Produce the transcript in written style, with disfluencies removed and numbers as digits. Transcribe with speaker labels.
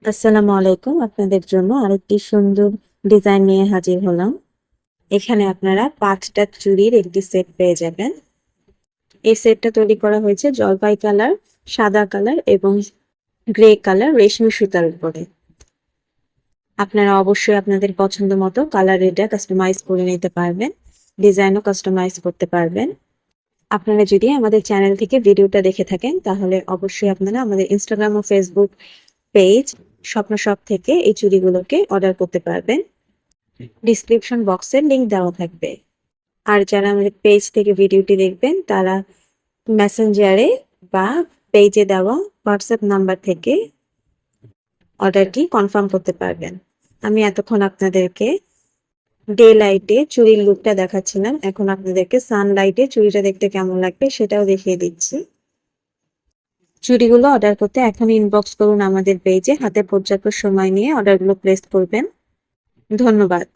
Speaker 1: আসসালামু আলাইকুম। আপনাদের জন্য আরেকটি সুন্দর ডিজাইন নিয়ে হাজির হলাম। এখানে আপনারা ৫টা চুড়ির একটি সেট পেয়ে যাবেন। এই সেটটা তৈরি করা হয়েছে জলপাই কালার, সাদা কালার এবং গ্রে কালার রেশমি সুতার উপরে। আপনারা অবশ্যই আপনাদের পছন্দ মতো কালার এটা কাস্টমাইজ করে নিতে পারবেন, ডিজাইনও কাস্টমাইজ করতে পারবেন। আপনারা যদি আমাদের চ্যানেল থেকে ভিডিওটা দেখে থাকেন তাহলে অবশ্যই আপনারা আমাদের ইনস্টাগ্রাম ও ফেসবুক পেজ স্বপ্ন শপ থেকে এই চুড়িগুলোকে অর্ডার করতে পারবেন। ডিসক্রিপশন বক্সে লিংক দেওয়া থাকবে। আর যারা আমাদের পেজ থেকে ভিডিওটি দেখবেন তারা মেসেঞ্জারে বা পেজে দেওয়া হোয়াটসঅ্যাপ নাম্বার থেকে অর্ডারটি কনফার্ম করতে পারবেন। আমি এতক্ষণ আপনাদেরকে ডে লাইটে চুড়ির লুকটা দেখাচ্ছিলাম, এখন আপনাদেরকে সানলাইটে চুড়িটা দেখতে কেমন লাগবে সেটাও দেখিয়ে দিচ্ছি। চুড়িগুলো অর্ডার করতে এখন ইনবক্স করুন আমাদের পেজে, হাতে পর্যাপ্ত সময় নিয়ে অর্ডারগুলো প্লেস করবেন। ধন্যবাদ।